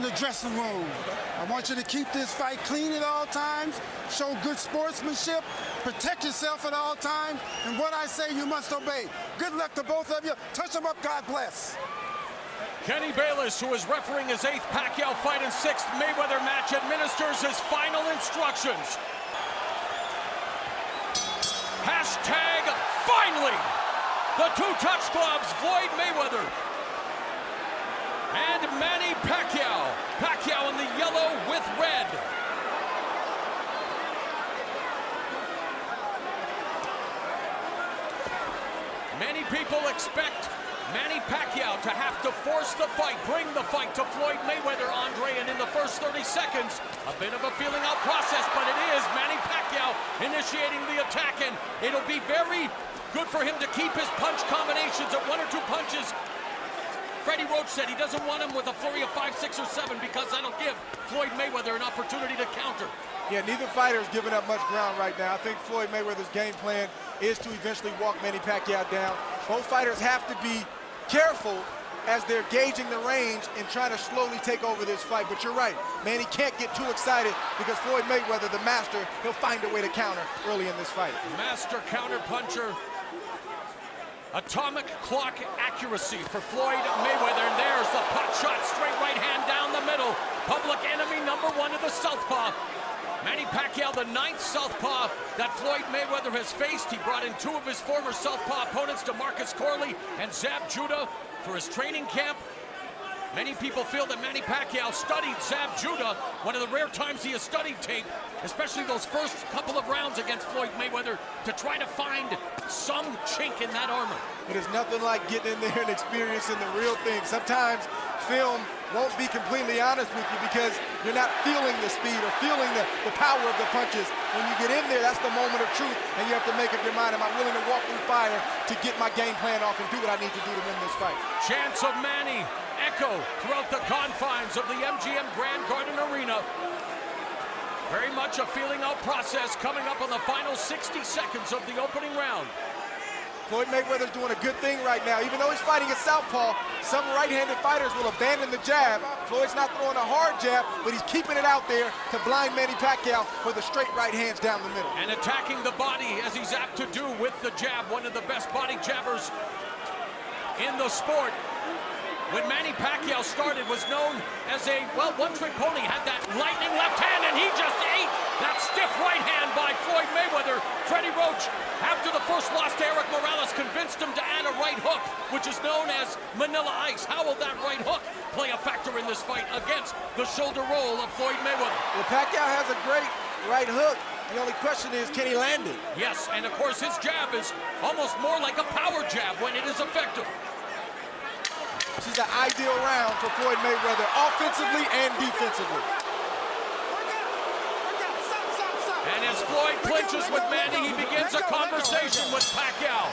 the dressing room. I want you to keep this fight clean at all times, show good sportsmanship, protect yourself at all times, and what I say you must obey. Good luck to both of you. Touch them up, God bless. Kenny Bayless, who is refereeing his 8th Pacquiao fight and 6th Mayweather match, administers his final instructions. Hashtag finally! The two touch gloves, Floyd Mayweather and Manny Pacquiao. Pacquiao in the yellow with red. Many people expect Manny Pacquiao to have to force the fight, bring the fight to Floyd Mayweather, Andre, and in the first 30 seconds, a bit of a feeling out process, but it is Manny Pacquiao initiating the attack, and it'll be very good for him to keep his punch combinations at 1 or 2 punches. Freddie Roach said he doesn't want him with a flurry of 5, 6, or 7 because that'll give Floyd Mayweather an opportunity to counter. Yeah, neither fighter is giving up much ground right now. I think Floyd Mayweather's game plan is to eventually walk Manny Pacquiao down. Both fighters have to be careful as they're gauging the range and trying to slowly take over this fight. But you're right, Manny can't get too excited because Floyd Mayweather, the master, he'll find a way to counter early in this fight. Master counter puncher. Atomic clock accuracy for Floyd Mayweather, and there's the pot shot, straight right hand down the middle. Public enemy #1 of the southpaw. Manny Pacquiao, the 9th southpaw that Floyd Mayweather has faced. He brought in 2 of his former southpaw opponents, DeMarcus Corley and Zab Judah, for his training camp. Many people feel that Manny Pacquiao studied Zab Judah, one of the rare times he has studied tape, especially those first couple of rounds against Floyd Mayweather, to try to find some chink in that armor. It is nothing like getting in there and experiencing the real thing. Sometimes film won't be completely honest with you because you're not feeling the speed or feeling the power of the punches. When you get in there, that's the moment of truth, and you have to make up your mind, am I willing to walk through fire to get my game plan off and do what I need to do to win this fight? Chants of Manny echo throughout the confines of the MGM Grand Garden Arena. Very much a feeling out process coming up on the final 60 seconds of the opening round. Floyd Mayweather's doing a good thing right now. Even though he's fighting a southpaw, some right-handed fighters will abandon the jab. Floyd's not throwing a hard jab, but he's keeping it out there to blind Manny Pacquiao for the straight right hands down the middle. And attacking the body, as he's apt to do with the jab, one of the best body jabbers in the sport. When Manny Pacquiao started, was known as a, well, one-trick pony, had that lightning left hand, and he just ate that stiff right hand by Floyd Mayweather. Freddie Roach, after the first loss to Eric Morales, convinced him to add a right hook, which is known as Manila Ice. How will that right hook play a factor in this fight against the shoulder roll of Floyd Mayweather? Well, Pacquiao has a great right hook. The only question is, can he land it? Yes, and of course his jab is almost more like a power jab when it is effective. This is an ideal round for Floyd Mayweather, offensively and defensively. And as Floyd clinches with Manny, he begins a conversation with Pacquiao.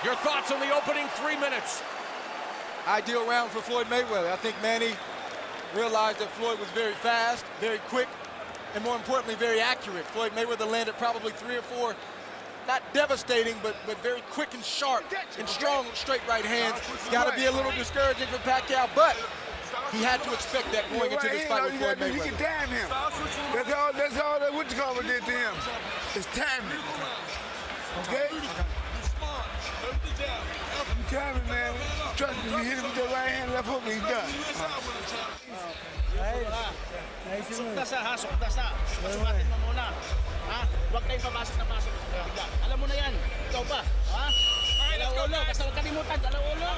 Your thoughts on the opening 3 minutes? Ideal round for Floyd Mayweather. I think Manny realized that Floyd was very fast, very quick, and more importantly, very accurate. Floyd Mayweather landed probably 3 or 4 not devastating, but very quick and sharp and strong straight right hands. It's got to be a little discouraging for Pacquiao, but he had to expect that going into this fight with Floyd Mayweather. You can time him. That's all that what you call did to him. It's timing. Okay? You timing, man. Trust me, you hit him with the right hand, left hook, he's done. Suktas ha, suktas na. Pasukatin mo muna. Ha? Huwag kayong papasok na pasok. Alam mo na yan. Ikaw ba? Ha? Dalawa-ulo. Basta huwag kalimutan. Dalawa-ulo.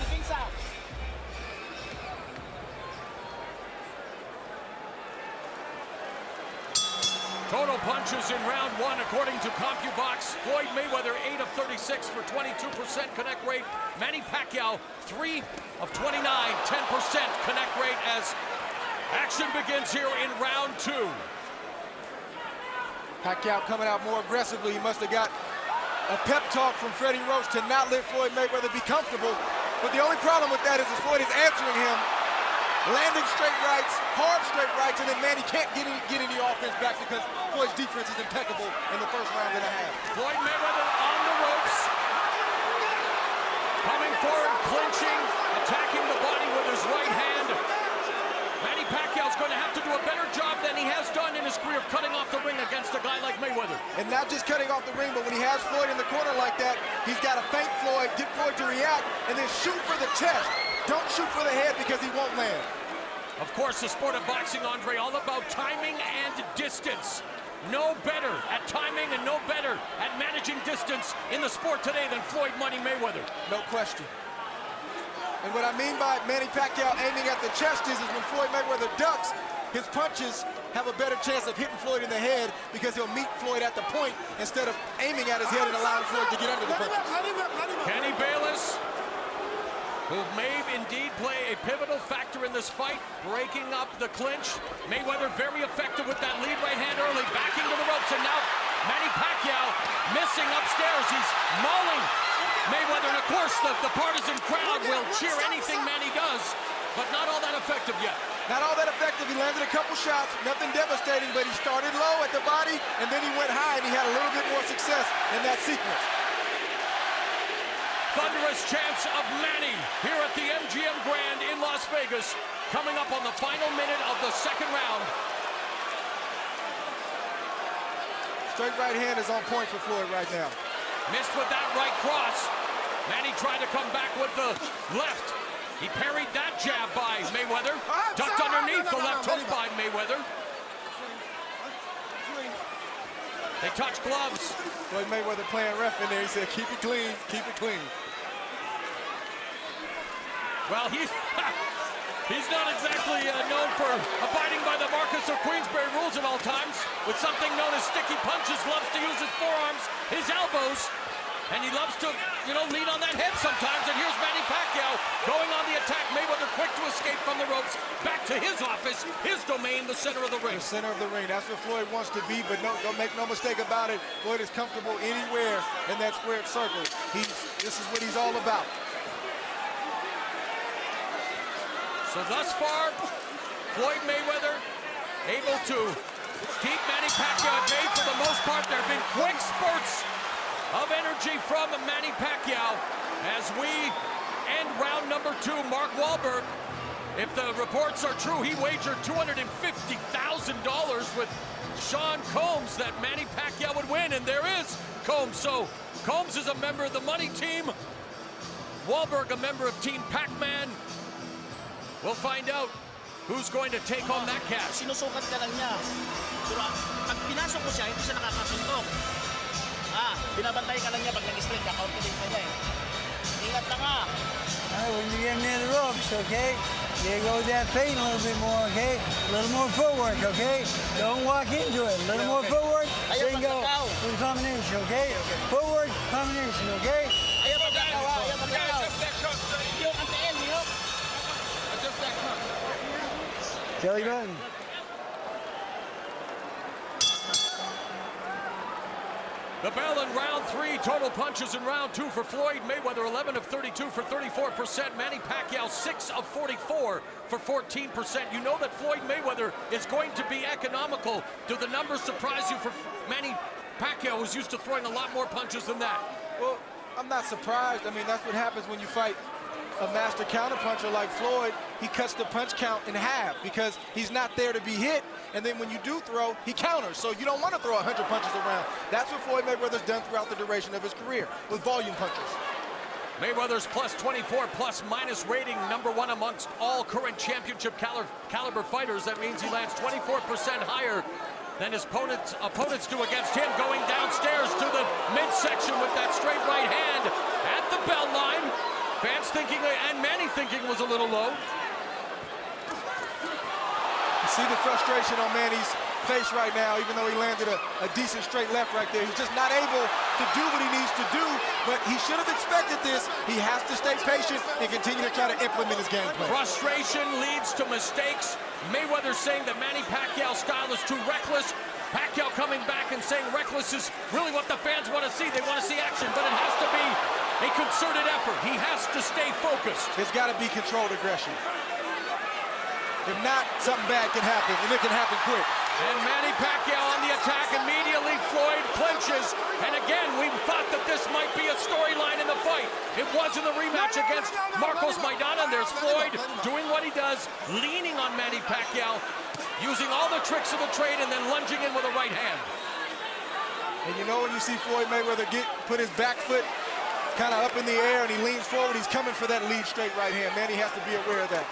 Pagkingsa. Total punches in round 1, according to CompuBox. Floyd Mayweather, 8 of 36 for 22% connect rate. Manny Pacquiao, 3 of 29, 10% connect rate as action begins here in round 2. Pacquiao coming out more aggressively. He must have got a pep talk from Freddie Roach to not let Floyd Mayweather be comfortable. But the only problem with that is Floyd is answering him, landing straight rights, hard straight rights, and then Manny can't get any offense back because Floyd's defense is impeccable in the first round and a half. Floyd Mayweather on the ropes. Coming forward, clinching Floyd's going to have to do a better job than he has done in his career of cutting off the ring against a guy like Mayweather. And not just cutting off the ring, but when he has Floyd in the corner like that, he's got to feint Floyd, get Floyd to react, and then shoot for the chest. Don't shoot for the head because he won't land. Of course, the sport of boxing, Andre, all about timing and distance. No better at timing and no better at managing distance in the sport today than Floyd Money Mayweather. No question. And what I mean by Manny Pacquiao aiming at the chest is when Floyd Mayweather ducks, his punches have a better chance of hitting Floyd in the head because he'll meet Floyd at the point instead of aiming at his head and allowing Floyd to get under the punches. Kenny Bayless, who may indeed play a pivotal factor in this fight, breaking up the clinch. Mayweather very effective with that lead right hand early, backing to the ropes, and now Manny Pacquiao missing upstairs. He's mauling Mayweather, and of course the partisan crowd will cheer anything Manny does, but not all that effective yet. Not all that effective. He landed a couple shots, nothing devastating, but he started low at the body, and then he went high, and he had a little bit more success in that sequence. Thunderous chants of Manny here at the MGM Grand in Las Vegas, coming up on the final minute of the second round. Straight right hand is on point for Floyd right now. Missed with that right cross. Manny tried to come back with the left. He parried that jab by Mayweather. Ducked underneath the left hook by Mayweather. They touch gloves. Floyd Mayweather playing ref in there. He said, keep it clean, keep it clean. Well, he's not exactly known for abiding by the Marcus of Queensberry rules at all times. With something known as sticky punches, loves to use his forearms, his elbows, and he loves to, lean on that head sometimes. And here's Manny Pacquiao going on the attack. Mayweather quick to escape from the ropes, back to his office, his domain, the center of the ring. The center of the ring. That's where Floyd wants to be, but don't make no mistake about it. Floyd is comfortable anywhere in that squared circle. This is what he's all about. So thus far, Floyd Mayweather able to keep Manny Pacquiao at bay for the most part. There have been quick spurts of energy from Manny Pacquiao as we end round number 2. Mark Wahlberg, if the reports are true, he wagered $250,000 with Sean Combs that Manny Pacquiao would win, and there is Combs. So Combs is a member of the money team, Wahlberg a member of Team Pac-Man. We'll find out who's going to take home that cash. Sinusukat ka lang niya. Pero pag pinasok mo siya, hindi siya nakakasuntok. Binabantay ka lang niya pag nag-straight, kakauntiling ka niya eh. Ingat lang When you get near the ropes, okay? There goes that feint a little bit more, okay? A little more footwork, okay? Don't walk into it. A little more footwork, then go for the combination, okay? Footwork, combination, okay? Ayaw magkakaw, ayaw magkakaw. Yung antiin, yung. Adjust that cup. Jelly button. The bell in round 3, total punches in round 2 for Floyd Mayweather, 11 of 32 for 34%. Manny Pacquiao, 6 of 44 for 14%. You know that Floyd Mayweather is going to be economical. Do the numbers surprise you for Manny Pacquiao, who's used to throwing a lot more punches than that? Well, I'm not surprised. I mean, that's what happens when you fight a master counterpuncher like Floyd. He cuts the punch count in half because he's not there to be hit. And then when you do throw, he counters. So you don't want to throw 100 punches around. That's what Floyd Mayweather's done throughout the duration of his career with volume punches. Mayweather's plus 24 plus minus rating, #1 amongst all current championship caliber fighters. That means he lands 24% higher than his opponents do against him, going downstairs to the midsection with that straight right hand at the bell line. Fans thinking, and Manny thinking, was a little low. You see the frustration on Manny's face right now, even though he landed a decent straight left right there. He's just not able to do what he needs to do, but he should have expected this. He has to stay patient and continue to try to implement his game plan. Frustration leads to mistakes. Mayweather saying that Manny Pacquiao's style is too reckless. Pacquiao coming back and saying reckless is really what the fans want to see. They want to see action, but it has to be a concerted effort. He has to stay focused. It's got to be controlled aggression. If not, something bad can happen, and it can happen quick. And Manny Pacquiao on the attack. Immediately, Floyd clinches. And again, we thought that this might be a storyline in the fight. It was in the rematch against Marcos Maidana. And there's Floyd doing what he does, leaning on Manny Pacquiao, using all the tricks of the trade and then lunging in with a right hand. And you know when you see Floyd Mayweather put his back foot kind of up in the air and he leans forward, he's coming for that lead straight right hand. Manny has to be aware of that.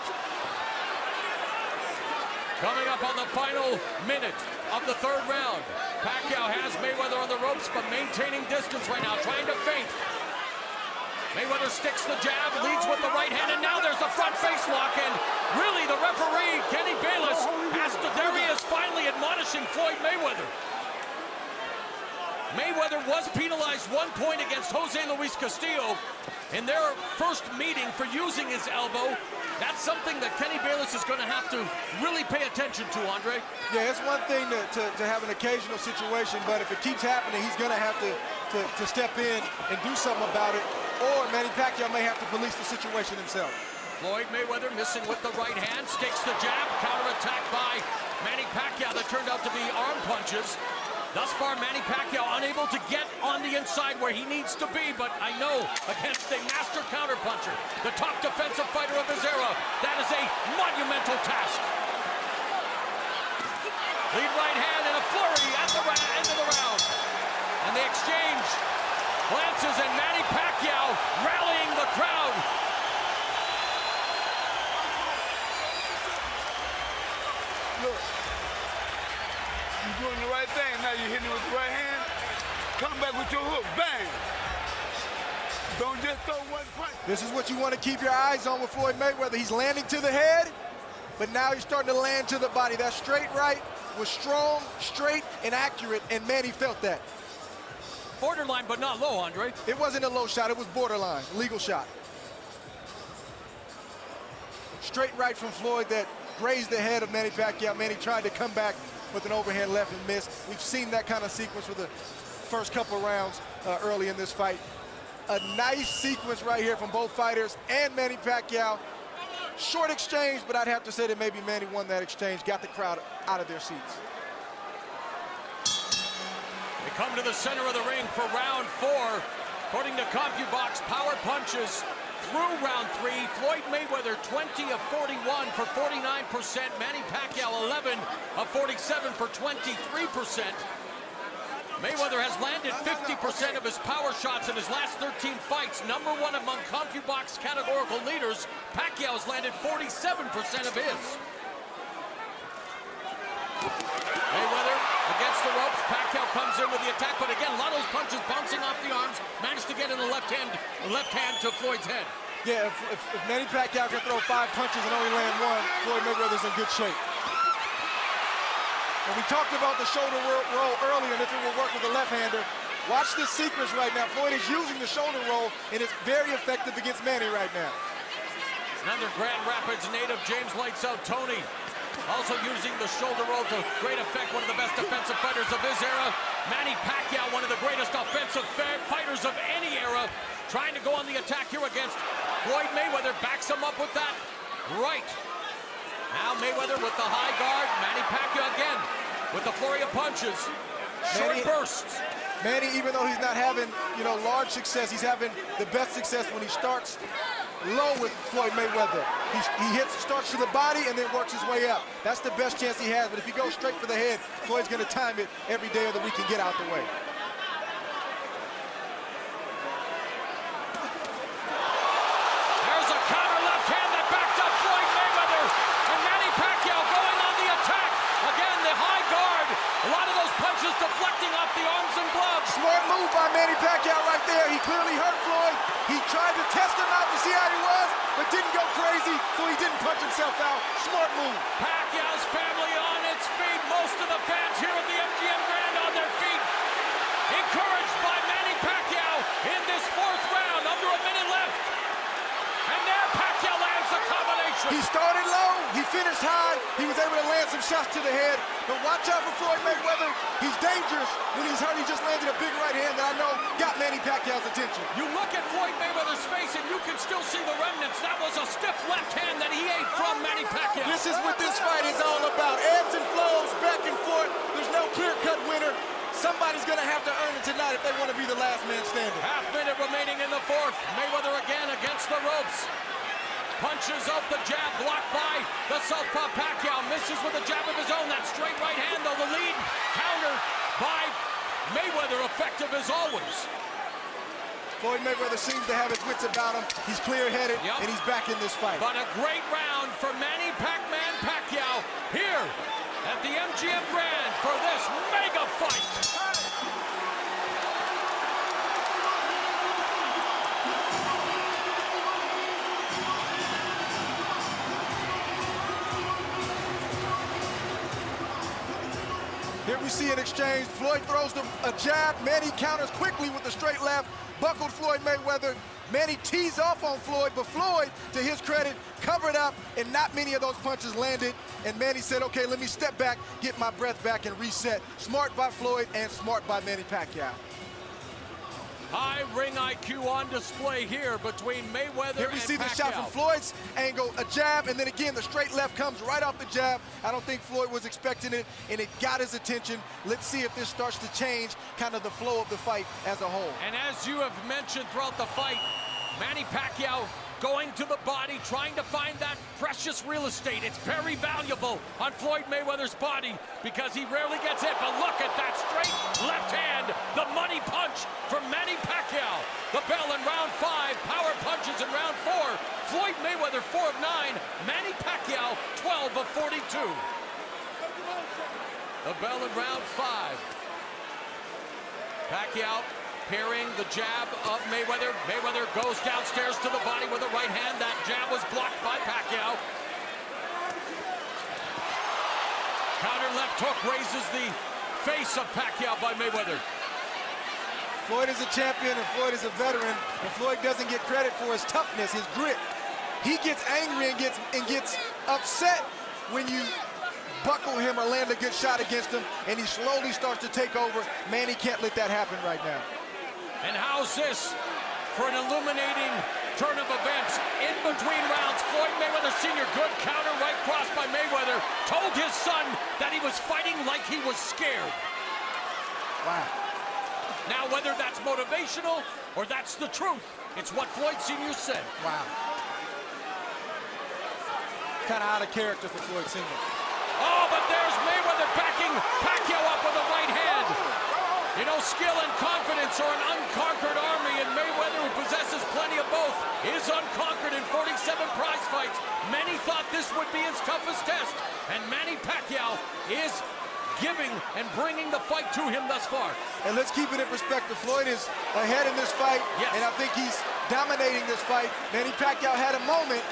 Coming up on the final minute of the third round. Pacquiao has Mayweather on the ropes, but maintaining distance right now, trying to feint. Mayweather sticks the jab, leads with the right hand, and now there's a front face lock, and really the referee, Kenny Bayless, has to, there he is finally admonishing Floyd Mayweather. Mayweather was penalized 1 point against Jose Luis Castillo in their first meeting for using his elbow. That's something that Kenny Bayless is going to have to really pay attention to, Andre. Yeah, it's one thing to have an occasional situation, but if it keeps happening, he's going to have to step in and do something about it, or Manny Pacquiao may have to police the situation himself. Floyd Mayweather missing with the right hand, sticks the jab, counterattack by Manny Pacquiao that turned out to be arm punches. Thus far, Manny Pacquiao unable to get on the inside where he needs to be, but I know against a master counterpuncher, the top defensive fighter of his era, that is a monumental task. Lead right hand and a flurry at the end of the round. And the exchange glances and Manny Pacquiao rallying the crowd. Look. You're doing the right thing. Now you're hitting it with the right hand. Come back with your hook. Bang. Don't just throw one punch. This is what you want to keep your eyes on with Floyd Mayweather. He's landing to the head, but now he's starting to land to the body. That straight right was strong, straight, and accurate, and Manny felt that. Borderline, but not low, Andre. It wasn't a low shot. It was borderline. Legal shot. Straight right from Floyd that grazed the head of Manny Pacquiao. Manny tried to come back with an overhand left and missed. We've seen that kind of sequence for the first couple of rounds early in this fight. A nice sequence right here from both fighters and Manny Pacquiao. Short exchange, but I'd have to say that maybe Manny won that exchange, got the crowd out of their seats. We come to the center of the ring for round 4. According to CompuBox, power punches through round 3. Floyd Mayweather 20 of 41 for 49%. Manny Pacquiao 11 of 47 for 23%. Mayweather has landed 50% of his power shots in his last 13 fights. #1 among CompuBox categorical leaders. Pacquiao has landed 47% of his. Mayweather against the ropes. Pacquiao comes in with the attack, but again, a lot of those punches bouncing off the arms. Managed to get in the left hand to Floyd's head. Yeah, if Manny Pacquiao can throw 5 punches and only land 1, Floyd Mayweather's in good shape. And we talked about the shoulder roll earlier and if it will work with the left-hander. Watch this sequence right now. Floyd is using the shoulder roll, and it's very effective against Manny right now. Another Grand Rapids native, James Lights Out Tony, also using the shoulder roll to great effect. One of the best defensive fighters of his era. Manny Pacquiao, one of the greatest offensive fighters of any era, trying to go on the attack here against Floyd Mayweather. Backs him up with that right. Now Mayweather with the high guard. Manny Pacquiao again with the flurry of punches. Short bursts. Manny, even though he's not having, large success, he's having the best success when he starts low with Floyd Mayweather. He starts to the body and then works his way up. That's the best chance he has. But if he goes straight for the head, Floyd's going to time it every day of the week and get out the way. There's a counter left hand that backed up Floyd Mayweather. And Manny Pacquiao going on the attack. Again, the high guard. A lot of those punches deflecting off the arms and gloves. Smart move by Manny Pacquiao right there. He clearly hurt Floyd. He tried to test him out to see how he was, but didn't go crazy, so he didn't punch himself out. Smart move. Pacquiao's family on its feet. Most of the fans here at the MGM Grand on their feet. Encouraged by Manny Pacquiao in this 4th round, under a minute left. And there Pacquiao lands a combination. He started low, he finished high, he was able to land some shots to the head, but watch out for Floyd Mayweather. He's dangerous when he's hurt. He just landed a big right hand that I know got Manny Pacquiao's attention. You look at Floyd Mayweather's face and you can still see the remnants. That was a stiff left hand that he ate from Manny Pacquiao. This is what this fight is all about. Ebbs and flows, back and forth. There's no clear-cut winner. Somebody's going to have to earn it tonight if they want to be the last man standing. Half minute remaining in the 4th. Mayweather again against the ropes. Punches out the jab, blocked by the southpaw Pacquiao. Misses with a jab of his own. That straight right hand, though, the lead counter by Mayweather, effective as always. Floyd Mayweather seems to have his wits about him. He's clear-headed, and he's back in this fight. But a great round for Manny Pac-Man Pacquiao here at the MGM Grand for this mega fight. Here we see an exchange. Floyd throws a jab. Manny counters quickly with a straight left. Buckled Floyd Mayweather. Manny tees off on Floyd, but Floyd, to his credit, covered up, and not many of those punches landed. And Manny said, okay, let me step back, get my breath back, and reset. Smart by Floyd and smart by Manny Pacquiao. High ring IQ on display here between Mayweather and Pacquiao. Here we see the shot from Floyd's angle, a jab, and then again the straight left comes right off the jab. I don't think Floyd was expecting it, and it got his attention. Let's see if this starts to change kind of the flow of the fight as a whole. And as you have mentioned throughout the fight, Manny Pacquiao going to the body, trying to find that precious real estate. It's very valuable on Floyd Mayweather's body because he rarely gets hit. But look at that straight left hand, the money punch from Manny Pacquiao. The bell in round 5, power punches in round 4. Floyd Mayweather 4 of 9, Manny Pacquiao 12 of 42. The bell in round 5. Pacquiao parrying the jab of Mayweather. Mayweather goes downstairs to the body with a right hand. That jab was blocked by Pacquiao. Counter left hook raises the face of Pacquiao by Mayweather. Floyd is a champion and Floyd is a veteran, and Floyd doesn't get credit for his toughness, his grit. He gets angry and gets upset when you buckle him or land a good shot against him, and he slowly starts to take over. Manny can't let that happen right now. And how's this for an illuminating turn of events? In between rounds, Floyd Mayweather Sr., good counter right cross by Mayweather, told his son that he was fighting like he was scared. Wow. Now, whether that's motivational or that's the truth, it's what Floyd Sr. said. Wow. Kind of out of character for Floyd Sr. Oh, but there's Mayweather backing Pacquiao up with a right hand. You know, skill and confidence are an unconquered army, and Mayweather, who possesses plenty of both, is unconquered in 47 prize fights. Many thought this would be his toughest test, and Manny Pacquiao is giving and bringing the fight to him thus far. And let's keep it in perspective. Floyd is ahead in this fight, and I think he's dominating this fight. Manny Pacquiao had a moment,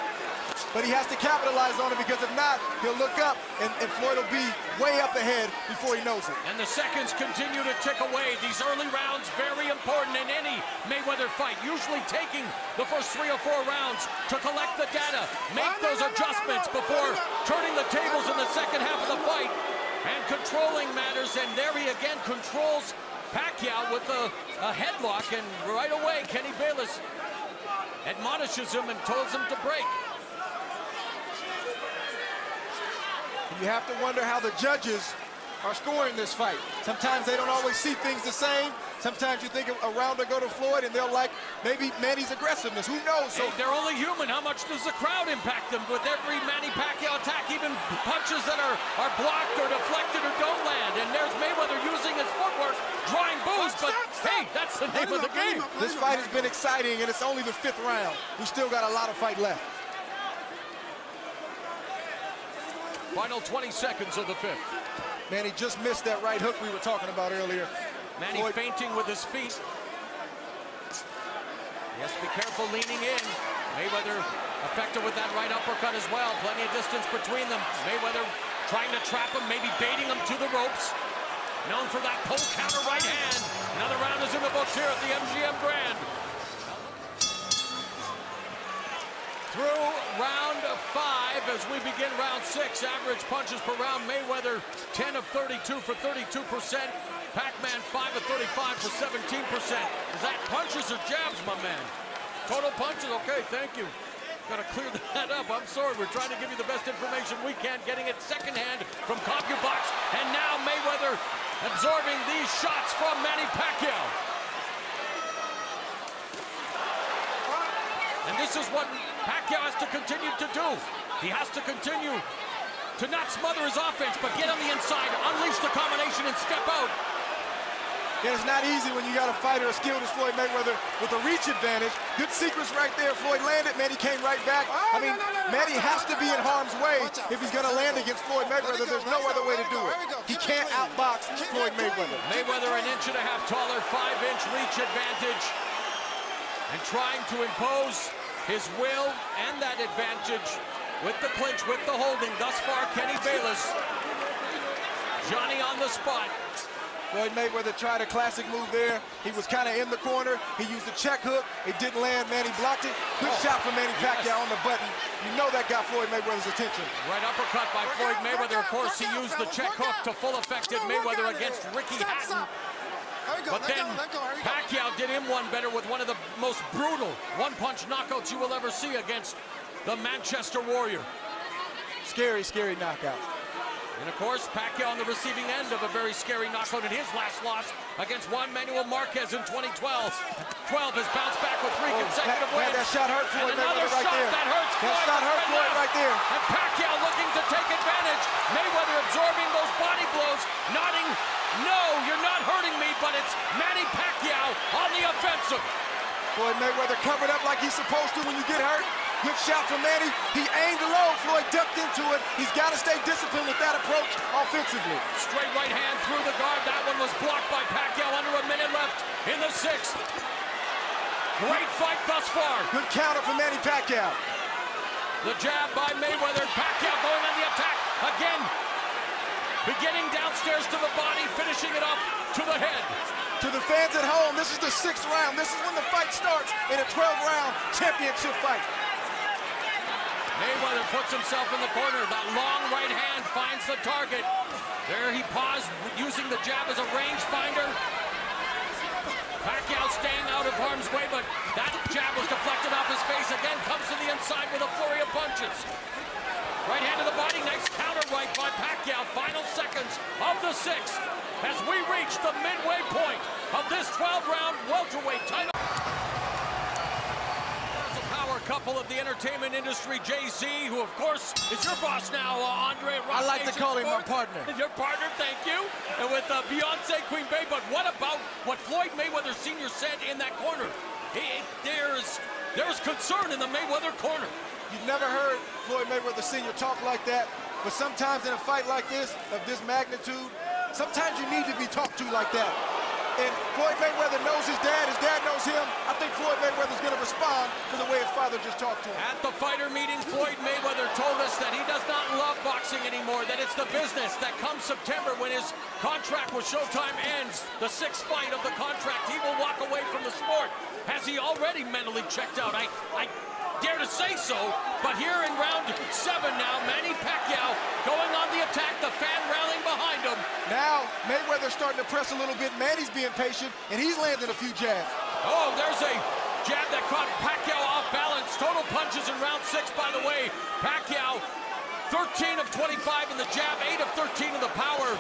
but he has to capitalize on it, because if not, he'll look up and Floyd will be way up ahead before he knows it. And the seconds continue to tick away. These early rounds, very important in any Mayweather fight. Usually taking the first 3 or 4 rounds to collect the data, make those adjustments before turning the tables in the second half of the fight and controlling matters. And there he again controls Pacquiao with a headlock, and right away Kenny Bayless admonishes him and tells him to break. You have to wonder how the judges are scoring this fight. Sometimes they don't always see things the same. Sometimes you think a round will go to Floyd and they'll like maybe Manny's aggressiveness. Who knows? So hey, they're only human. How much does the crowd impact them with every Manny Pacquiao attack, even punches that are blocked or deflected or don't land? And there's Mayweather using his footwork, drawing boos, but hey, that's the name of the game. This fight has been exciting, and it's only the 5th round. We still got a lot of fight left. Final 20 seconds of the 5th. Manny just missed that right hook we were talking about earlier. Manny Floyd feinting with his feet. He has to be careful leaning in. Mayweather effective with that right uppercut as well. Plenty of distance between them. Mayweather trying to trap him, maybe baiting him to the ropes. Known for that pull counter right hand. Another round is in the books here at the MGM Grand. Through round 5 as we begin round 6. Average punches per round. Mayweather 10 of 32 for 32%. Pac-Man 5 of 35 for 17%. Is that punches or jabs, my man? Total punches? Okay, thank you. Got to clear that up. I'm sorry. We're trying to give you the best information we can. Getting it secondhand from CompuBox. And now Mayweather absorbing these shots from Manny Pacquiao. And this is what Pacquiao has to continue to do. He has to continue to not smother his offense, but get on the inside, unleash the combination, and step out. Yeah, it's not easy when you got a fighter as skilled as Floyd Mayweather with a reach advantage. Good sequence right there. Floyd landed. Manny came right back. I mean, Manny has to be in harm's way if he's going to land against Floyd Mayweather. There's no other way to do it. He can't outbox Floyd Mayweather. Mayweather an inch and a half taller, 5-inch reach advantage, and trying to impose his will and that advantage with the clinch, with the holding. Thus far, Kenny Bayless. Johnny on the spot. Floyd Mayweather tried a classic move there. He was kind of in the corner. He used a check hook. It didn't land. Manny blocked it. Good shot from Manny Pacquiao on the button. You know that got Floyd Mayweather's attention. Right uppercut by Floyd Mayweather. Of course, he used the check hook to full effect at Mayweather against Ricky Hatton. But then Pacquiao did him one better with one of the most brutal one-punch knockouts you will ever see against the Manchester Warrior. Scary, scary knockout. And of course, Pacquiao on the receiving end of a very scary knockout in his last loss against Juan Manuel Marquez in 2012. 12 has bounced back with 3 consecutive wins. That shot hurt Floyd Mayweather right there. That hurts Floyd. That shot hurt Floyd right there. And Pacquiao looking to take advantage. Mayweather absorbing those body blows, nodding, no, you're not hurting me, but it's Manny Pacquiao on the offensive. Floyd Mayweather covered up like he's supposed to when you get hurt. Good shot from Manny. He aimed low. Floyd ducked into it. He's got to stay disciplined with that approach offensively. Straight right hand through the guard. That one was blocked by Pacquiao. Under a minute left in the 6th. Great fight thus far. Good counter from Manny Pacquiao. The jab by Mayweather. Pacquiao going on the attack again. Beginning downstairs to the body, finishing it up to the head. To the fans at home, this is the 6th round. This is when the fight starts in a 12-round championship fight. Mayweather puts himself in the corner. That long right hand finds the target. There he paused, using the jab as a range finder. Pacquiao staying out of harm's way, but that jab was deflected off his face. Again, comes to the inside with a flurry of punches. Right hand to the body, nice counter right by Pacquiao. Final seconds of the 6th as we reach the midway point of this 12-round welterweight title. Couple of the entertainment industry, Jay-Z, who of course is your boss now, Andre. I like to call him my partner. Your partner, thank you. And with Beyonce, Queen Bey, but what about what Floyd Mayweather Sr. said in that corner? There's concern in the Mayweather corner. You've never heard Floyd Mayweather Sr. talk like that, but sometimes in a fight like this, of this magnitude, sometimes you need to be talked to like that. And Floyd Mayweather knows his dad knows him. I think Floyd Mayweather's going to respond to the way his father just talked to him. At the fighter meeting, Floyd Mayweather told us that he does not love boxing anymore, that it's the business, that come September when his contract with Showtime ends, the 6th fight of the contract, he will walk away from the sport. Has he already mentally checked out? I dare to say so, but here in round 7 now, Manny Pacquiao going on the attack, the fan rallying behind him. Now, Mayweather's starting to press a little bit. Manny's being patient, and he's landing a few jabs. Oh, there's a jab that caught Pacquiao off balance. Total punches in round 6, by the way. Pacquiao, 13 of 25 in the jab, 8 of 13 in the power.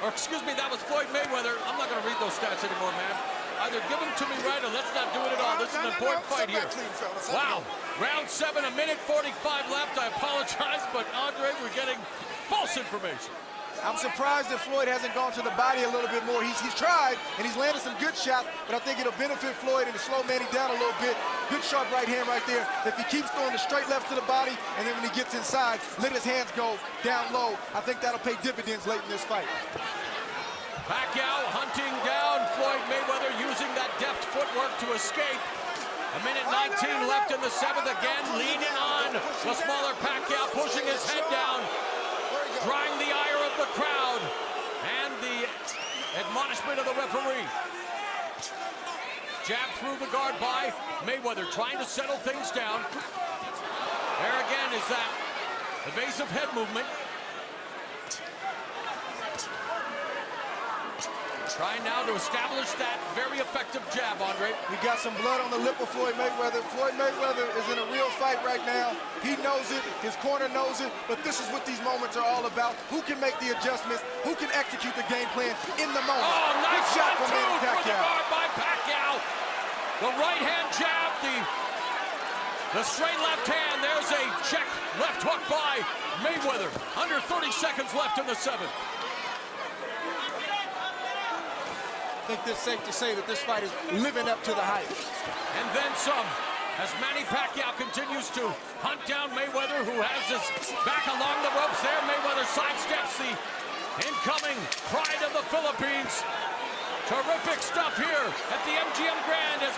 Or excuse me, that was Floyd Mayweather. I'm not going to read those stats anymore, man. Either give them to me right or let's not do it at all. This is an important fight here. Wow. Round 7, a minute 45 left. I apologize, but Andre, we're getting false information. I'm surprised that Floyd hasn't gone to the body a little bit more. He's tried, and he's landed some good shots, but I think it'll benefit Floyd and to slow Manny down a little bit. Good sharp right hand right there. If he keeps throwing the straight left to the body, and then when he gets inside, let his hands go down low, I think that'll pay dividends late in this fight. Pacquiao hunting down Floyd Mayweather, using that deft footwork to escape. A minute 19 left in the 7th, again leaning on the smaller Pacquiao, pushing his head down, drawing the ire of the crowd, and the admonishment of the referee. Jab through the guard by Mayweather, trying to settle things down. There again is that evasive head movement. Trying now to establish that very effective jab, Andre. We got some blood on the lip of Floyd Mayweather. Floyd Mayweather is in a real fight right now. He knows it, his corner knows it, but this is what these moments are all about. Who can make the adjustments? Who can execute the game plan in the moment? Oh, nice shot from Manny Pacquiao. The guard by Pacquiao. The right hand jab, the straight left hand. There's a check left hook by Mayweather. Under 30 seconds left in the 7th. I think it's safe to say that this fight is living up to the hype. And then some, as Manny Pacquiao continues to hunt down Mayweather, who has his back along the ropes there. Mayweather sidesteps the incoming pride of the Philippines. Terrific stuff here at the MGM Grand as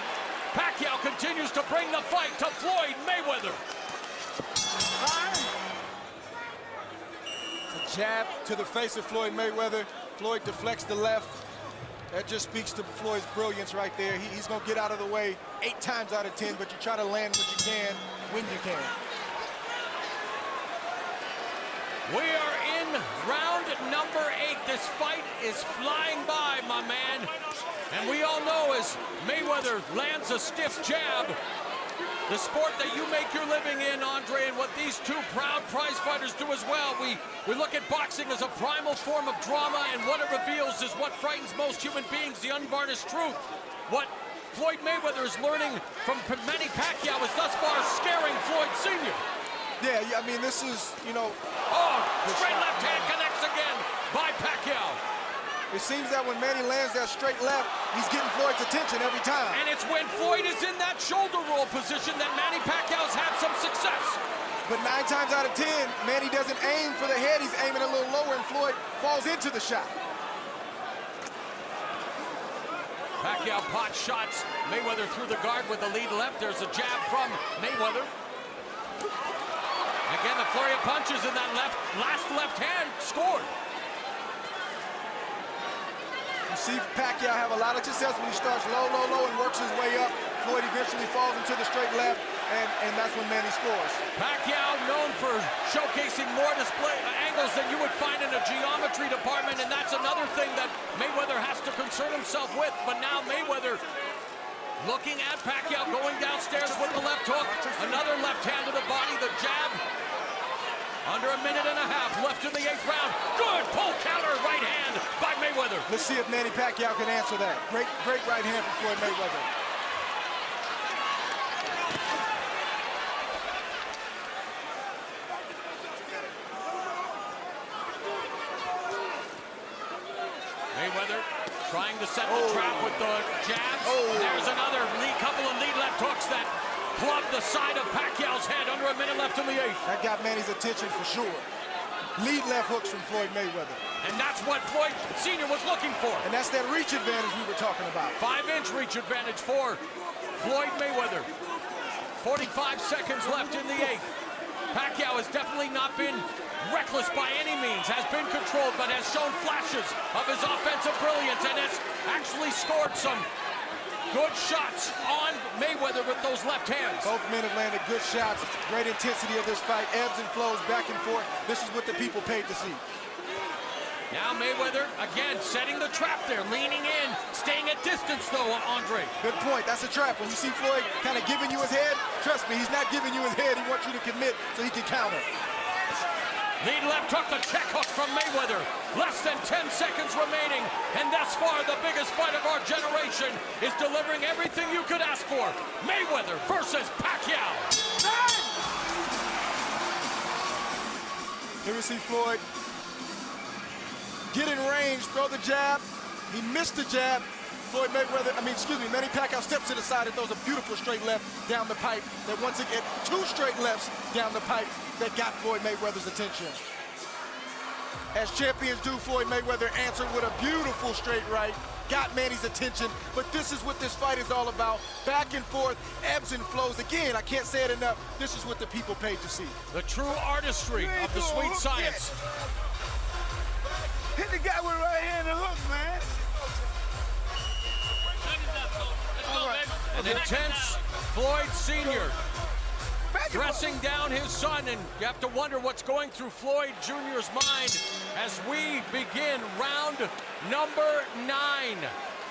Pacquiao continues to bring the fight to Floyd Mayweather. A jab to the face of Floyd Mayweather. Floyd deflects the left. That just speaks to Floyd's brilliance right there. He's going to get out of the way 8 times out of 10, but you try to land what you can when you can. We are in round number 8. This fight is flying by, my man. And we all know as Mayweather lands a stiff jab, the sport that you make your living in, Andre, and what these two proud prize fighters do as well. We look at boxing as a primal form of drama, and what it reveals is what frightens most human beings, the unvarnished truth. What Floyd Mayweather is learning from Manny Pacquiao is thus far scaring Floyd Sr. Yeah, I mean, this is, you know... Oh, straight left hand connects again by Pacquiao. It seems that when Manny lands that straight left, he's getting Floyd's attention every time. And it's when Floyd is in that shoulder roll position that Manny Pacquiao's had some success. But 9 times out of 10, Manny doesn't aim for the head. He's aiming a little lower, and Floyd falls into the shot. Pacquiao pot shots Mayweather through the guard with the lead left. There's a jab from Mayweather. Again, the flurry of punches in that last left hand scored. You see Pacquiao have a lot of success when he starts low, low, low and works his way up. Floyd eventually falls into the straight left, and that's when Manny scores. Pacquiao known for showcasing more display angles than you would find in a geometry department, and that's another thing that Mayweather has to concern himself with. But now Mayweather looking at Pacquiao going downstairs with the left hook. Another left hand to the body, the jab. Under a minute and a half left in the 8th round. Good pull counter right hand by Mayweather. Let's see if Manny Pacquiao can answer that. Great right hand from Floyd Mayweather. Mayweather trying to set the trap with the jabs. There's another couple of lead left hooks that clubbed the side of Pacquiao's head. Under a minute left in the 8th. That got Manny's attention for sure. Lead left hooks from Floyd Mayweather. And that's what Floyd Sr. was looking for. And that's that reach advantage we were talking about. 5-inch reach advantage for Floyd Mayweather. 45 seconds left in the 8th. Pacquiao has definitely not been reckless by any means, has been controlled, but has shown flashes of his offensive brilliance and has actually scored some good shots on Mayweather with those left hands. Both men have landed good shots. Great intensity of this fight. Ebbs and flows back and forth. This is what the people paid to see. Now Mayweather, again, setting the trap there, leaning in, staying at distance, though, Andre. Good point. That's a trap. When you see Floyd kind of giving you his head, trust me, he's not giving you his head. He wants you to commit so he can counter. Lead left hook, the check hook from Mayweather. Less than 10 seconds remaining, and thus far the biggest fight of our generation is delivering everything you could ask for. Mayweather versus Pacquiao. Here we see Floyd get in range, throw the jab. He missed the jab. Manny Pacquiao steps to the side and throws a beautiful straight left down the pipe. That once again, 2 straight lefts down the pipe that got Floyd Mayweather's attention. As champions do, Floyd Mayweather answered with a beautiful straight right, got Manny's attention, but this is what this fight is all about. Back and forth, ebbs and flows. Again, I can't say it enough, this is what the people paid to see. The true artistry of the sweet science. Hit the guy with a right hand and hook, man. An intense Floyd Sr. dressing down his son, and you have to wonder what's going through Floyd Jr.'s mind as we begin round number 9.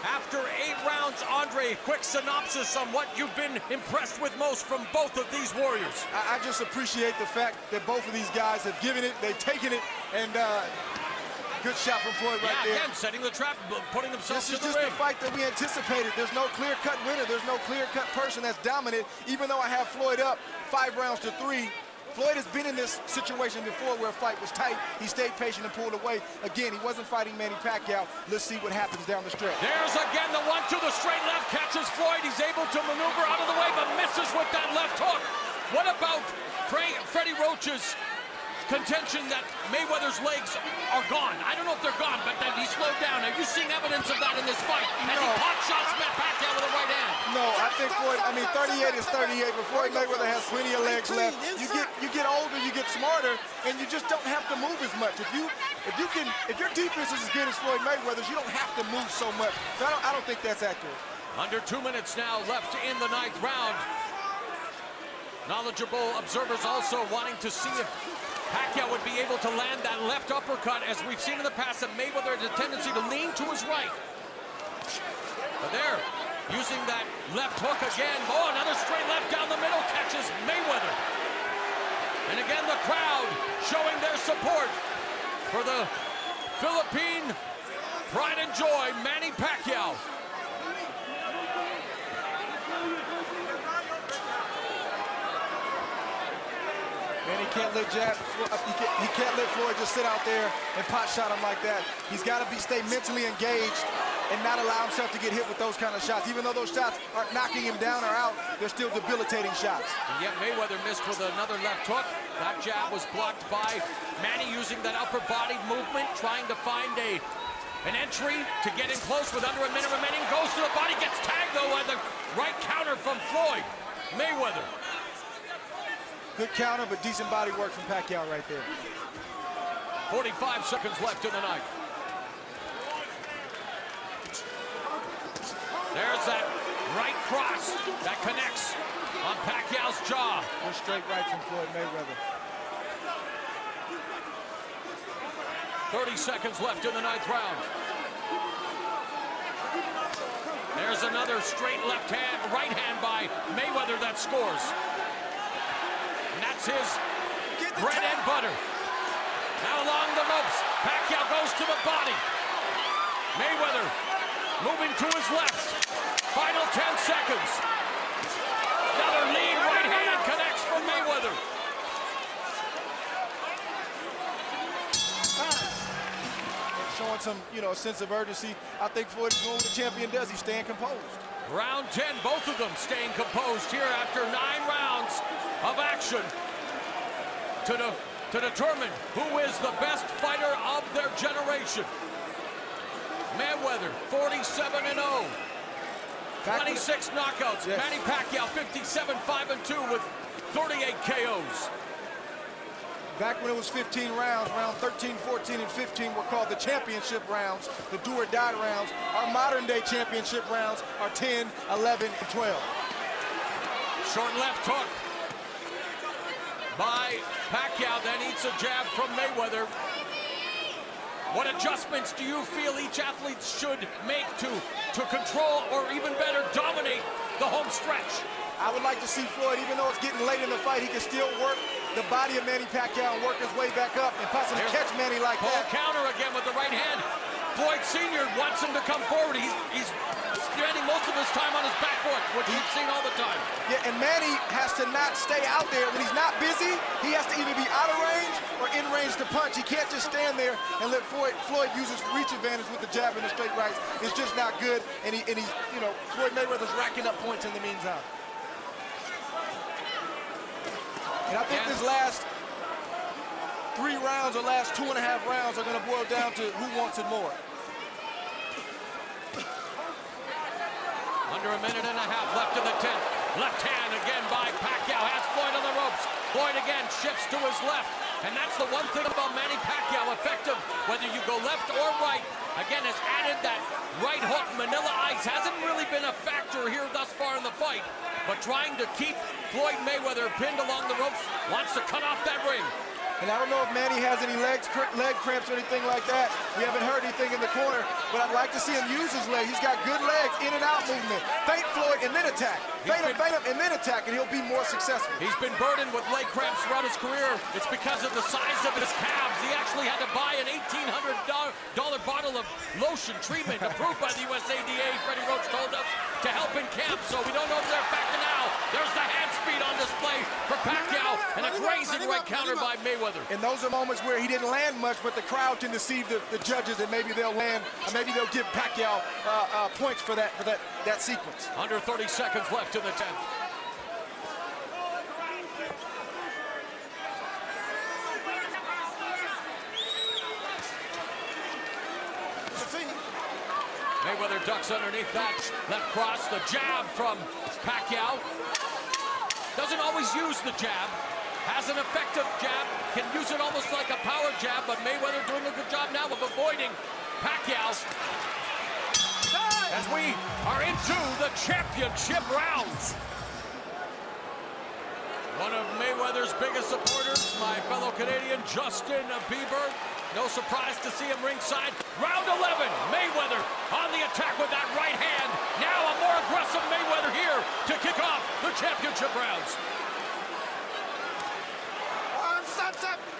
After 8 rounds, Andre, quick synopsis on what you've been impressed with most from both of these warriors. I just appreciate the fact that both of these guys have given it, they've taken it, and Good shot from Floyd right there. Again, setting the trap, putting himself This is to the just ring. the fight that we anticipated. There's no clear-cut winner. There's no clear-cut person that's dominant. Even though I have Floyd up 5 rounds to 3, Floyd has been in this situation before where a fight was tight. He stayed patient and pulled away. Again, he wasn't fighting Manny Pacquiao. Let's see what happens down the stretch. There's again the 1-2, the straight left catches Floyd. He's able to maneuver out of the way, but misses with that left hook. What about Freddie Roach's contention that Mayweather's legs are gone? I don't know if they're gone, but that he slowed down. Are you seeing evidence of that in this fight? As he pot shots Pacquiao with a right hand? No, I think Floyd, 38 is 38, but Floyd Mayweather has plenty of legs left. You get older, you get smarter, and you just don't have to move as much. If your defense is as good as Floyd Mayweather's, you don't have to move so much. So I don't think that's accurate. Under 2 minutes now left in the 9th round. Knowledgeable observers also wanting to see if Pacquiao would be able to land that left uppercut. As we've seen in the past, that Mayweather has a tendency to lean to his right. But there, using that left hook again. Oh, another straight left down the middle, catches Mayweather. And again, the crowd showing their support for the Philippine pride and joy, Manny Pacquiao. Man, he can't let Floyd just sit out there and pot shot him like that. He's got to stay mentally engaged and not allow himself to get hit with those kind of shots. Even though those shots aren't knocking him down or out, they're still debilitating shots. And yet Mayweather missed with another left hook. That jab was blocked by Manny, using that upper body movement, trying to find an entry to get in close with under a minute remaining. Goes to the body, gets tagged though by the right counter from Floyd Mayweather. Good counter, but decent body work from Pacquiao right there. 45 seconds left in the night. There's that right cross that connects on Pacquiao's jaw. Good straight right from Floyd Mayweather. 30 seconds left in the 9th round. There's another straight right hand by Mayweather that scores. And that's his bread and butter. Now along the ropes, Pacquiao goes to the body. Mayweather moving to his left. Final 10 seconds. Another lead right hand connects for Mayweather. Showing some, a sense of urgency. I think Floyd is doing what the champion does. He's staying composed. Round 10, both of them staying composed here after 9 rounds of action to determine who is the best fighter of their generation. Mayweather, 47-0. 26 knockouts. Yes. Manny Pacquiao, 57-5-2 with 38 KOs. Back when it was 15 rounds, round 13, 14, and 15 were called the championship rounds, the do-or-die rounds. Our modern-day championship rounds are 10, 11, and 12. Short left hook by Pacquiao, then eats a jab from Mayweather. What adjustments do you feel each athlete should make to control or even better dominate the home stretch? I would like to see Floyd, even though it's getting late in the fight, he can still work the body of Manny Pacquiao and work his way back up and possibly catch Manny like that. Counter again with the right hand. Floyd Sr. wants him to come forward. He's spending most of his time on his back foot, which we've seen all the time. Yeah, and Manny has to not stay out there. When he's not busy, he has to either be out of range or in range to punch. He can't just stand there and let Floyd use his reach advantage with the jab and the straight rights. It's just not good, and he's, Floyd Mayweather's racking up points in the meantime. And I think this last 3 rounds or last 2.5 rounds are going to boil down to who wants it more. Under a minute and a half left in the 10th. Left hand again by Pacquiao. Has Floyd on the ropes. Floyd again shifts to his left. And that's the one thing about Manny Pacquiao, effective whether you go left or right. Again, has added that right hook. Manila Ice hasn't really been a factor here thus far in the fight. But trying to keep Floyd Mayweather pinned along the ropes, wants to cut off that ring. And I don't know if Manny has any leg cramps or anything like that. We haven't heard anything in the corner, but I'd like to see him use his leg. He's got good legs, in and out movement. Feint Floyd and then attack. Feint him, and then attack, and he'll be more successful. He's been burdened with leg cramps throughout his career. It's because of the size of his calves. He actually had to buy an $1,800 bottle of lotion treatment approved by the USADA, Freddie Roach told us, to help in camp. So we don't know if they're effective now. There's the hand speed on display for Pacquiao, and a grazing right counter by Mayweather. And those are moments where he didn't land much, but the crowd can deceive the judges, and maybe they'll land, or maybe they'll give Pacquiao points for that sequence. Under 30 seconds left in the 10th. Mayweather ducks underneath that left cross. The jab from Pacquiao. Doesn't always use the jab. Has an effective jab. Can use it almost like a power jab, but Mayweather doing a good job now of avoiding Pacquiao. As we are into the championship rounds. One of Mayweather's biggest supporters, my fellow Canadian Justin Bieber. No surprise to see him ringside. Round 11, Mayweather on the attack with that right hand. Now a more aggressive Mayweather here to kick off the championship rounds.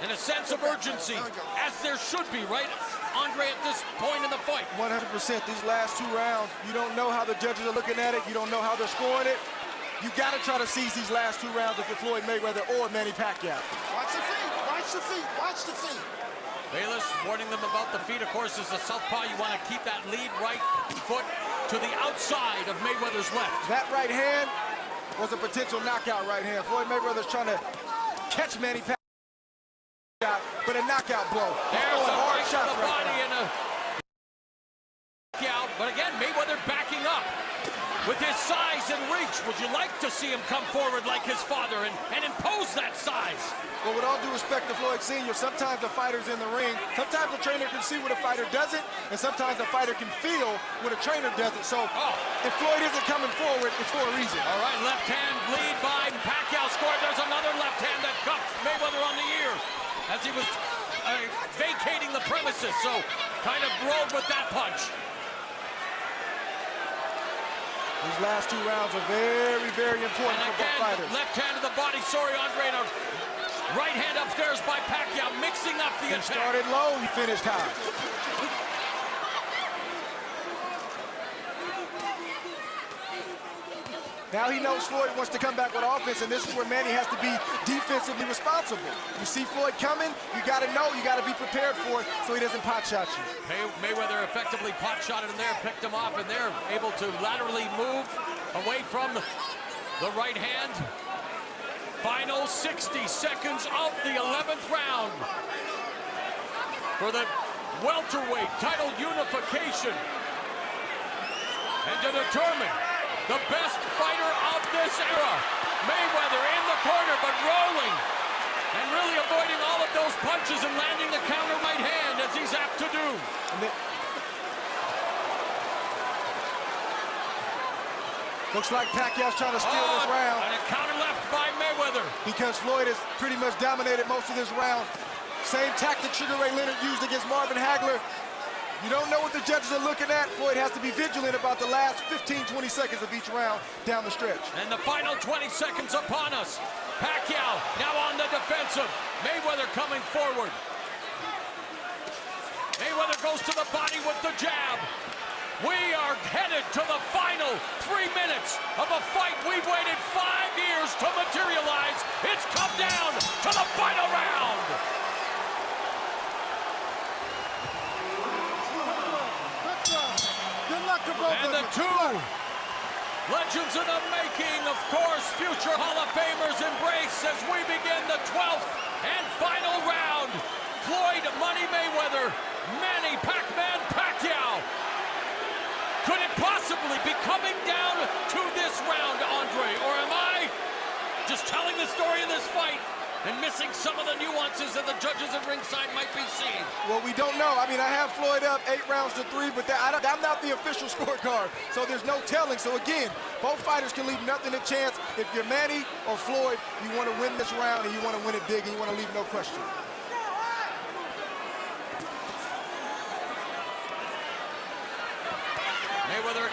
And a sense of urgency, as there should be, right, Andre, at this point in the fight? 100%. These last 2 rounds, you don't know how the judges are looking at it. You don't know how they're scoring it. You got to try to seize these last 2 rounds if you're Floyd Mayweather or Manny Pacquiao. Watch the feet, watch the feet, watch the feet. Bayless warning them about the feet. Of course, as a southpaw, you want to keep that lead right foot to the outside of Mayweather's left. That right hand was a potential knockout right hand. Floyd Mayweather's trying to catch Manny Pacquiao, but a knockout blow. There's a right to the body and a knockout. But again, Mayweather backing up. With his size and reach, would you like to see him come forward like his father and impose that size? Well, with all due respect to Floyd Sr., sometimes the fighter's in the ring. Sometimes the trainer can see what a fighter doesn't, and sometimes the fighter can feel what a trainer doesn't. So if Floyd isn't coming forward, it's for a reason. All right, left hand lead by Pacquiao scored. There's another left hand that cuffed Mayweather on the ear as he was vacating the premises. So kind of rolled with that punch. These last 2 rounds are very, very important for both fighters. Left hand to the body, sorry, Andre, and a right hand upstairs by Pacquiao, mixing up the attack. He started low, he finished high. Now he knows Floyd wants to come back with offense, and this is where Manny has to be defensively responsible. You see Floyd coming, you got to know, you got to be prepared for it so he doesn't pot shot you. Mayweather effectively pot shotted him there, picked him off, and they're able to laterally move away from the right hand. Final 60 seconds of the 11th round for the welterweight title unification. And to determine the best fighter of this era, Mayweather in the corner, but rolling and really avoiding all of those punches and landing the counter right hand as he's apt to do. Looks like Pacquiao's trying to steal this round. And a counter left by Mayweather. Because Floyd has pretty much dominated most of this round. Same tactic Sugar Ray Leonard used against Marvin Hagler. You don't know what the judges are looking at. Floyd has to be vigilant about the last 15, 20 seconds of each round down the stretch. And the final 20 seconds upon us. Pacquiao now on the defensive. Mayweather coming forward. Mayweather goes to the body with the jab. We are headed to the final 3 minutes of a fight we've waited 5 years to materialize. It's come down to the final round. And the 2 legends in the making, of course, future Hall of Famers embrace as we begin the 12th and final round. Floyd Money Mayweather, Manny Pac-Man Pacquiao. Could it possibly be coming down to this round, Andre? Or am I just telling the story of this fight and missing some of the nuances that the judges at ringside might be seeing? Well, we don't know. I mean, I have Floyd up 8 rounds to 3, but I'm not the official scorecard, so there's no telling. So again, both fighters can leave nothing to chance. If you're Manny or Floyd, you want to win this round and you want to win it big and you want to leave no question.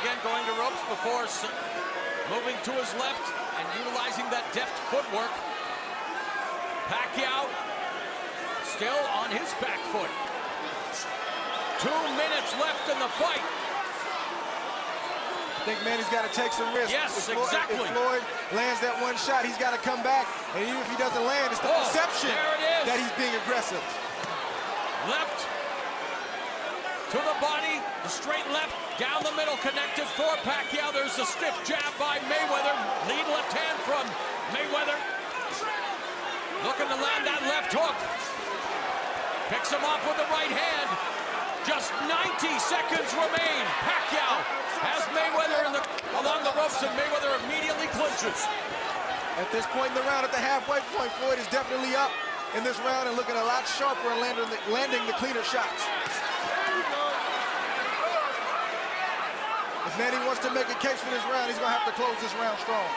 again going to ropes before moving to his left and utilizing that deft footwork. Pacquiao still on his back foot. 2 minutes left in the fight. I think Manny's got to take some risks. Yes, exactly. If Floyd lands that one shot, he's got to come back. And even if he doesn't land, it's the perception that he's being aggressive. Left to the body, the straight left, down the middle, connected for Pacquiao. There's a stiff jab by Mayweather. Lead left hand from Mayweather. Looking to land that left hook. Picks him off with the right hand. Just 90 seconds remain. Pacquiao has Mayweather along the ropes, and Mayweather immediately clinches. At this point in the round, at the halfway point, Floyd is definitely up in this round and looking a lot sharper and landing the cleaner shots. If Manny wants to make a case for this round, he's going to have to close this round strong.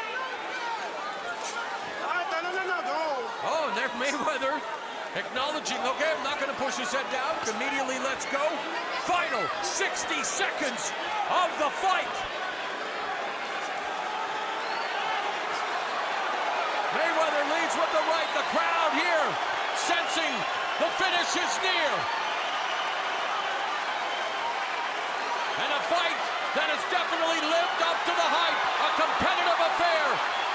Oh, and there's Mayweather acknowledging, okay, I'm not going to push his head down. Immediately lets go. Final 60 seconds of the fight. Mayweather leads with the right. The crowd here sensing the finish is near. And a fight that has definitely lived up to the hype. A competitive affair.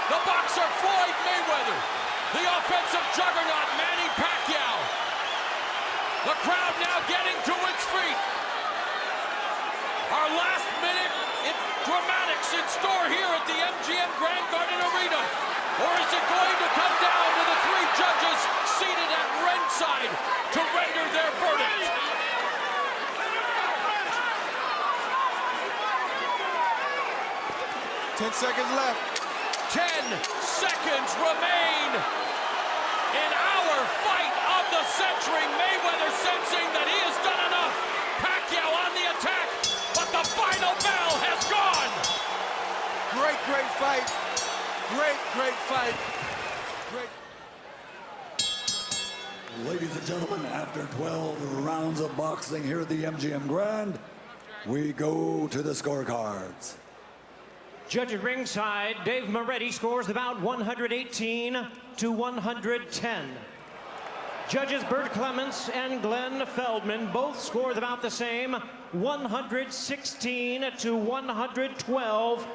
The boxer Floyd Mayweather. The offensive juggernaut Manny Pacquiao. The crowd now getting to its feet. Our last minute dramatics in store here at the MGM Grand Garden Arena. Or is it going to come down to the three judges seated at ringside to render their verdict? Ten seconds left. 10 seconds remain in our fight of the century. Mayweather sensing that he has done enough. Pacquiao on the attack, but the final bell has gone. Great fight. Great fight. Ladies and gentlemen, after 12 rounds of boxing here at the MGM Grand, we go to the scorecards. Judge at ringside, Dave Moretti scores the bout 118 to 110. Judges Bert Clements and Glenn Feldman both score the bout the same, 116 to 112.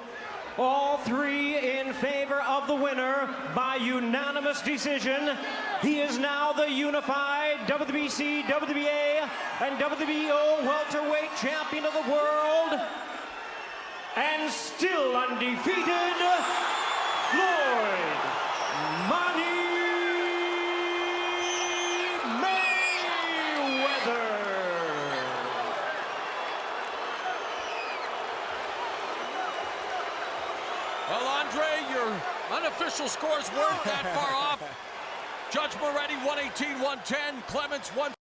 All three in favor of the winner by unanimous decision. He is now the unified WBC, WBA, and WBO welterweight champion of the world. And still undefeated, Floyd Manny Mayweather. Well, Andre, your unofficial scores weren't that far off. Judge Moretti 118-110, Clements 1.